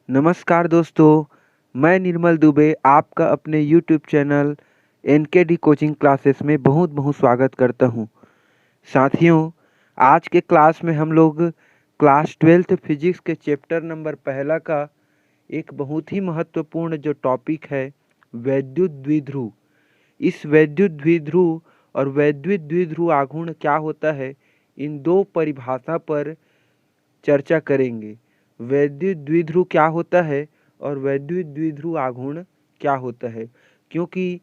नमस्कार दोस्तों, मैं निर्मल दुबे आपका अपने यूट्यूब चैनल एनकेडी कोचिंग क्लासेस में बहुत बहुत स्वागत करता हूं। साथियों, आज के क्लास में हम लोग क्लास 12th फिजिक्स के चैप्टर नंबर पहला का एक बहुत ही महत्वपूर्ण जो टॉपिक है वैद्युत द्विध्रुव। इस वैद्युत द्विध्रुव और वैद्युत द्विध्रुव आघूर्ण क्या होता है, इन दो परिभाषा पर चर्चा करेंगे। वैद्युत द्विध्रुव क्या होता है और वैद्युत द्विध्रुव आघूर्ण क्या होता है, क्योंकि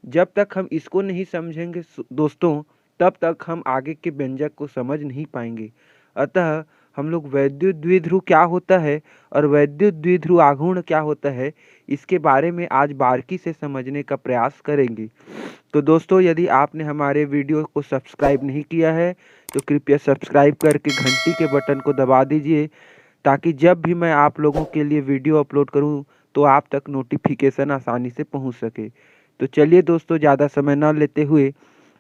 जब तक हम इसको नहीं समझेंगे दोस्तों, तब तक हम आगे के व्यंजक को समझ नहीं पाएंगे। अतः हम लोग वैद्युत द्विध्रुव क्या होता है और वैद्युत द्विध्रुव आघूर्ण क्या होता है, इसके बारे में आज बारीकी से समझने का प्रयास करेंगे। तो दोस्तों, यदि आपने हमारे वीडियो को सब्सक्राइब नहीं किया है तो कृपया सब्सक्राइब करके घंटी के बटन को दबा दीजिए, ताकि जब भी मैं आप लोगों के लिए वीडियो अपलोड करूं तो आप तक नोटिफिकेशन आसानी से पहुंच सके। तो चलिए दोस्तों, ज़्यादा समय न लेते हुए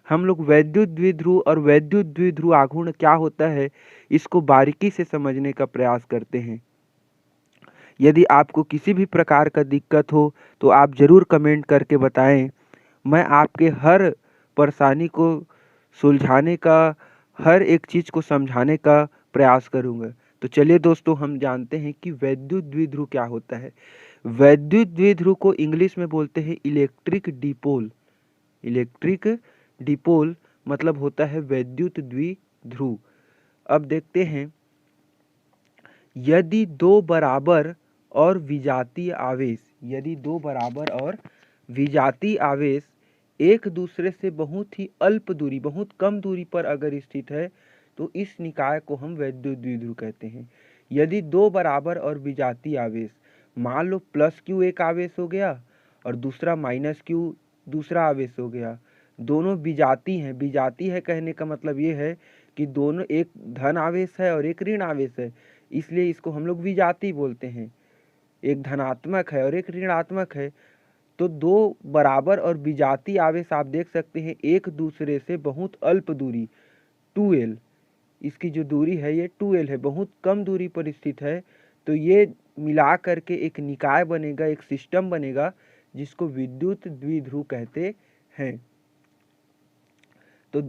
हम लोग वैद्युत द्विध्रुव और वैद्युत द्विध्रुव आघूर्ण क्या होता है, इसको बारीकी से समझने का प्रयास करते हैं। यदि आपको किसी भी प्रकार का दिक्कत हो तो आप ज़रूर कमेंट करके बताएं। मैं आपके हर परेशानी को सुलझाने का, हर एक चीज़ को समझाने का प्रयास करूँगा। तो चलिए दोस्तों, हम जानते हैं कि वैद्युत द्विध्रुव क्या होता है। वैद्युत द्विध्रुव को इंग्लिश में बोलते हैं इलेक्ट्रिक डिपोल। इलेक्ट्रिक डिपोल मतलब होता है वैद्युत द्विध्रुव। अब देखते हैं, यदि दो बराबर और विजातीय आवेश, यदि दो बराबर और विजातीय आवेश एक दूसरे से बहुत ही अल्प दूरी, बहुत कम दूरी पर अगर स्थित है तो इस निकाय को हम वैद्युत द्विध्रुव कहते हैं। यदि दो बराबर और विजातीय आवेश, मान लो प्लस क्यू एक आवेश हो गया और दूसरा माइनस क्यू दूसरा आवेश हो गया, दोनों विजातीय हैं। विजातीय है कहने का मतलब ये है कि दोनों, एक धन आवेश है और एक ऋण आवेश है, इसलिए इसको हम लोग विजातीय बोलते हैं। एक धनात्मक है और एक ऋणात्मक है। तो दो बराबर और विजातीय आवेश आप देख सकते हैं एक दूसरे से बहुत अल्प दूरी 2l, इसकी जो दूरी है ये 2l है, बहुत कम दूरी पर स्थित है। तो ये मिला करके एक निकाय बनेगा, एक सिस्टम बनेगा जिसको विद्युत द्विध्रुव कहते हैं। तो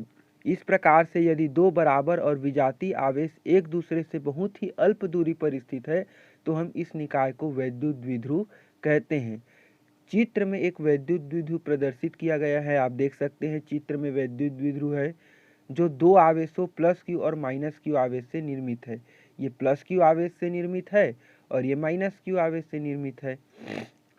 इस प्रकार से यदि दो बराबर और विजातीय आवेश एक दूसरे से बहुत ही अल्प दूरी पर स्थित है तो हम इस निकाय को वैद्युत द्विध्रुव कहते हैं। चित्र में एक वैद्युत द्विध्रुव प्रदर्शित किया गया है। आप देख सकते हैं चित्र में वैद्युत द्विध्रुव है जो दो आवेशों प्लस क्यू और माइनस क्यू आवेश से निर्मित है। ये प्लस क्यू आवेश से निर्मित है और ये माइनस क्यू आवेश से निर्मित है।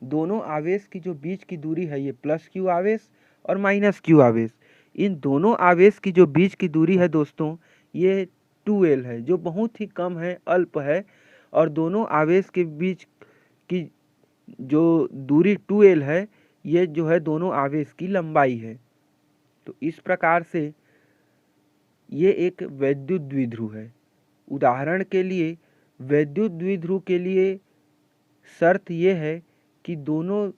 दोनों आवेश की जो बीच की दूरी है, ये प्लस क्यू आवेश और माइनस क्यू आवेश, इन दोनों आवेश की जो बीच की दूरी है दोस्तों, ये 2l है, जो बहुत ही कम है, अल्प है। और दोनों आवेश के बीच की जो दूरी 2l है, ये जो है दोनों आवेश की लंबाई है। तो इस प्रकार से ये एक वैद्युत द्विध्रुव है। उदाहरण के लिए वैद्युत द्विध्रुव के लिए शर्त ये है कि दोनों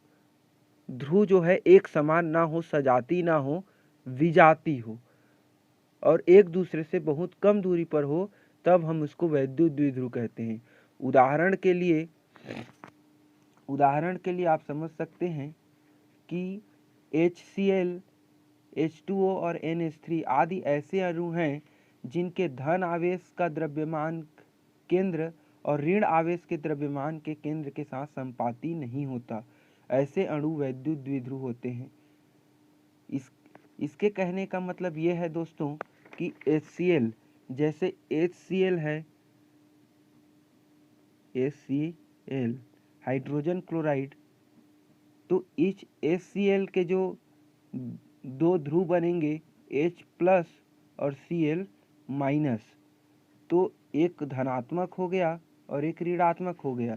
ध्रुव जो है एक समान ना हो, सजातीय ना हो, विजातीय हो और एक दूसरे से बहुत कम दूरी पर हो, तब हम उसको वैद्युत द्विध्रुव कहते हैं। उदाहरण के लिए आप समझ सकते हैं कि HCl, H2O और NH3 आदि ऐसे अणु हैं जिनके धन आवेश का द्रव्यमान केंद्र और ऋण आवेश के द्रव्यमान के केंद्र के साथ संपाती नहीं होता। ऐसे अणु वैद्युत द्विध्रुव होते हैं। इसके कहने का मतलब ये है दोस्तों कि HCl, जैसे HCl है, HCl हाइड्रोजन क्लोराइड, तो इस HCl के जो दो ध्रुव बनेंगे H प्लस और Cl माइनस, तो एक धनात्मक हो गया और एक ऋणात्मक हो गया।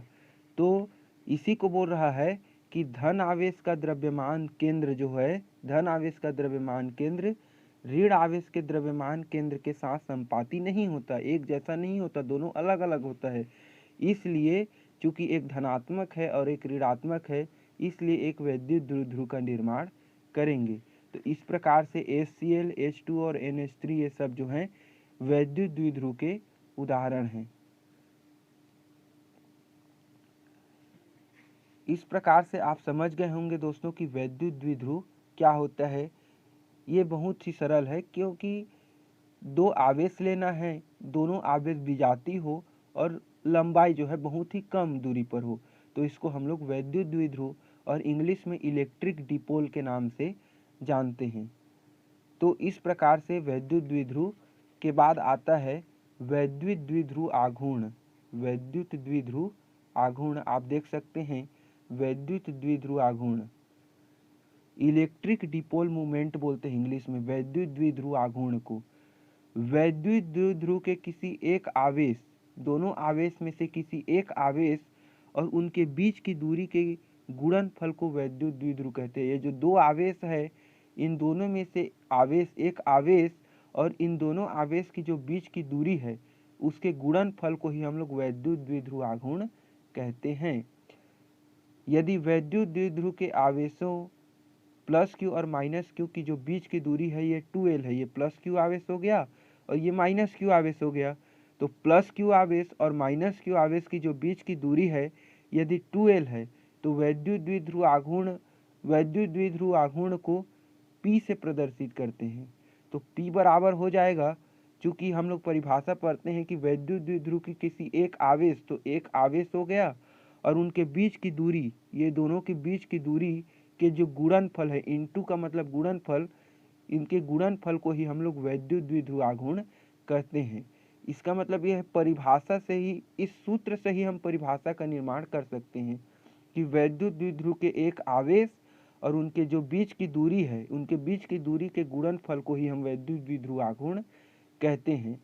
तो इसी को बोल रहा है कि धन आवेश का द्रव्यमान केंद्र जो है, धन आवेश का द्रव्यमान केंद्र ऋण आवेश के द्रव्यमान केंद्र के साथ संपाती नहीं होता, एक जैसा नहीं होता, दोनों अलग अलग होता है। इसलिए चूंकि एक धनात्मक है और एक ऋणात्मक है, इसलिए एक वैद्युत द्विध्रुव का निर्माण करेंगे। तो इस प्रकार से HCl, H2 और NH3 ये सब जो हैं वैद्युत द्विध्रुव के उदाहरण हैं। इस प्रकार से आप समझ गए होंगे दोस्तों कि वैद्युत द्विध्रुव क्या होता है। ये बहुत ही सरल है, क्योंकि दो आवेश लेना है, दोनों आवेश विजातीय हो और लंबाई जो है बहुत ही कम दूरी पर हो, तो इसको हम लोग वैद्युत द्विध्रुव और इंग्लिश में इलेक्ट्रिक डिपोल के नाम से जानते हैं। तो इस प्रकार से वैद्युत द्विध्रुव के बाद आता है वैद्युत द्विध्रुव आघूर्ण। वैद्युत द्विध्रुव आघूर्ण आप देख सकते हैं, वैद्युत द्विध्रुव आघूर्ण इलेक्ट्रिक डिपोल मूवमेंट बोलते हैं इंग्लिश में वैद्युत द्विध्रुव आघूर्ण को। वैद्युत द्विध्रुव के किसी एक आवेश, दोनों आवेश में से किसी एक आवेश और उनके बीच की दूरी के गुणनफल को वैद्युत द्विध्रुव कहते हैं। ये जो दो आवेश है, इन दोनों में से एक आवेश और इन दोनों आवेश की जो बीच की दूरी है, उसके गुणनफल को ही हम लोग वैद्युत द्विध्रुव आघूर्ण कहते हैं। यदि वैद्युत द्विध्रुव के आवेशों प्लस क्यू और माइनस क्यू की जो बीच की दूरी है ये 2l है, ये प्लस क्यू आवेश हो गया और ये माइनस क्यू आवेश हो गया, तो प्लस क्यू आवेश और माइनस क्यू आवेश की जो बीच की दूरी है यदि 2l है, तो वैद्युत द्विध्रुव आघूर्ण को P से प्रदर्शित करते हैं। तो P बराबर हो जाएगा, चूंकि हम लोग परिभाषा पढ़ते हैं कि वैद्युत द्विध्रुव की किसी एक आवेश, तो एक आवेश हो गया और उनके बीच की दूरी, ये दोनों के बीच की दूरी के जो गुणनफल है, इनटू का मतलब गुणनफल, इनके गुणनफल को ही हम लोग वैद्युत द्विध्रुव आघूर्ण कहते हैं। इसका मतलब यह है परिभाषा से ही, इस सूत्र से ही हम परिभाषा का निर्माण कर सकते हैं कि वैद्युत द्विध्रुव के एक आवेश और उनके जो बीच की दूरी है, उनके बीच की दूरी के गुणनफल को ही हम वैद्युत द्विध्रुव आघूर्ण कहते हैं।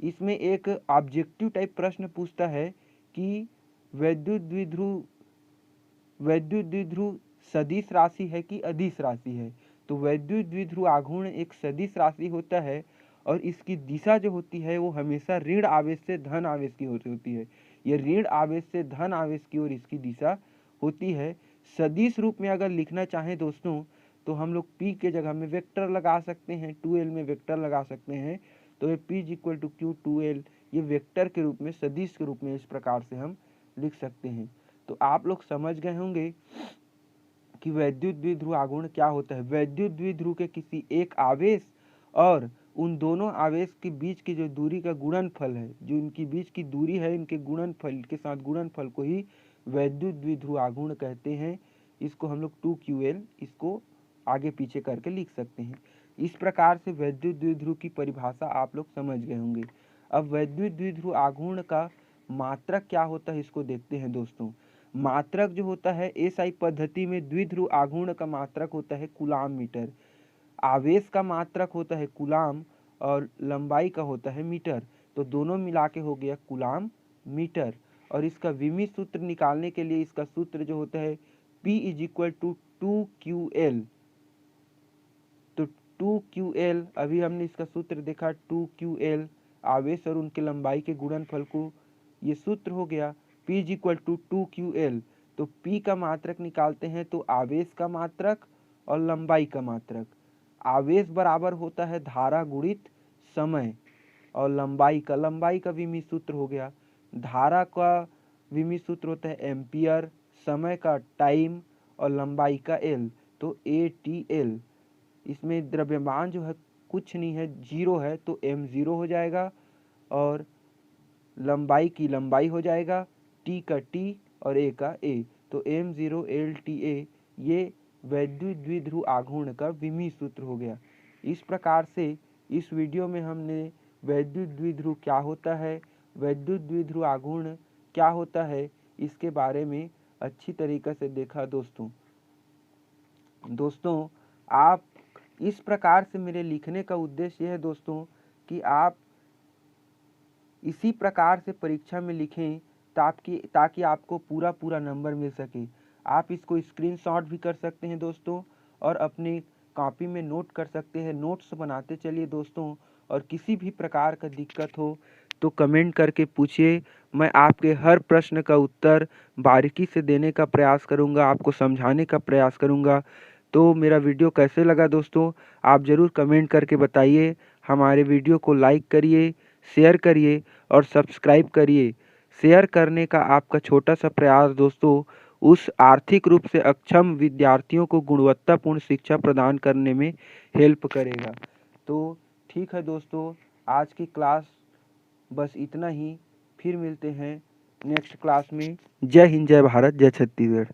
इसमें एक ऑब्जेक्टिव टाइप प्रश्न पूछता है कि वैद्युत द्विध्रुव सदिश राशि है कि अदिश राशि है। तो वैद्युत द्विध्रुव आघूर्ण एक सदिश राशि होता है और इसकी दिशा जो होती है वो हमेशा ऋण आवेश से धन आवेश की होती है। ये ऋण आवेश से धन आवेश की ओर इसकी दिशा होती है। सदिश रूप में अगर लिखना चाहें दोस्तों, तो हम लोग P के जगह में वेक्टर लगा सकते हैं, 2l में वेक्टर लगा सकते हैं। तो ये P = Q 2l, ये वेक्टर के रूप में, सदिश के रूप में इस प्रकार से हम लिख सकते हैं। तो आप लोग समझ गए होंगे कि वैद्युत द्विध्रुव आघूर्ण क्या होता है। वैद्युत द्विध्रुव के किसी एक आवेश और उन दोनों आवेश के बीच की जो दूरी का गुणनफल है, जो इनकी बीच की दूरी है, इनके गुणनफल के साथ गुणनफल को ही वैद्युत द्विध्रुव आघूर्ण कहते हैं। इसको हम लोग 2ql इसको आगे पीछे करके लिख सकते हैं। इस प्रकार से वैद्युत द्विध्रुव की परिभाषा आप लोग समझ गए होंगे। अब वैद्युत द्विध्रुव आघूर्ण का मात्रक क्या होता है इसको देखते हैं दोस्तों। मात्रक जो होता है एसआई पद्धति में द्विध्रुव आघूर्ण का मात्रक होता है कूलाम मीटर, आवेश का मात्रक होता है कूलाम और लंबाई का होता है मीटर। तो दोनों मिला के हो गया कूलाम मीटर। और इसका विमी सूत्र निकालने के लिए इसका सूत्र जो होता है P = 2ql। तो 2ql, अभी हमने इसका सूत्र देखा 2ql, आवेश और उनके लंबाई के गुणनफल को, ये सूत्र हो गया P = 2ql। तो P का मात्रक निकालते हैं तो आवेश का मात्रक और लंबाई का मात्रक। आवेश बराबर होता है धारा गुणित समय और लंबाई का विमी सूत्र हो गया। धारा का विमी सूत्र होता है एम्पियर, समय का टाइम और लंबाई का L, तो ATL। इसमें द्रव्यमान जो है कुछ नहीं है, 0 है, तो m0 हो जाएगा और लंबाई की लंबाई हो जाएगा, T का T और A का A, तो m0 LTA ये वैद्युत द्विध्रुव आघूर्ण का विमी सूत्र हो गया। इस प्रकार से इस वीडियो में हमने वैद्युत द्विध्रुव क्या होता है, वैद्युत द्विध्रुव आघूर्ण क्या होता है, इसके बारे में अच्छी तरीके से देखा दोस्तों। आप इस प्रकार से, मेरे लिखने का उद्देश्य यह है दोस्तों कि आप इसी प्रकार से परीक्षा में लिखें ताकि आपको पूरा नंबर मिल सके। आप इसको स्क्रीनशॉट भी कर सकते हैं दोस्तों और अपनी कॉपी में नोट कर सकते हैं। नोट्स बनाते चलिए दोस्तों, और किसी भी प्रकार का दिक्कत हो तो कमेंट करके पूछिए। मैं आपके हर प्रश्न का उत्तर बारीकी से देने का प्रयास करूंगा, आपको समझाने का प्रयास करूंगा। तो मेरा वीडियो कैसे लगा दोस्तों, आप ज़रूर कमेंट करके बताइए। हमारे वीडियो को लाइक करिए, शेयर करिए और सब्सक्राइब करिए। शेयर करने का आपका छोटा सा प्रयास दोस्तों उस आर्थिक रूप से अक्षम विद्यार्थियों को गुणवत्तापूर्ण शिक्षा प्रदान करने में हेल्प करेगा। तो ठीक है दोस्तों, आज की क्लास बस इतना ही। फिर मिलते हैं नेक्स्ट क्लास में। जय हिंद, जय भारत, जय छत्तीसगढ़।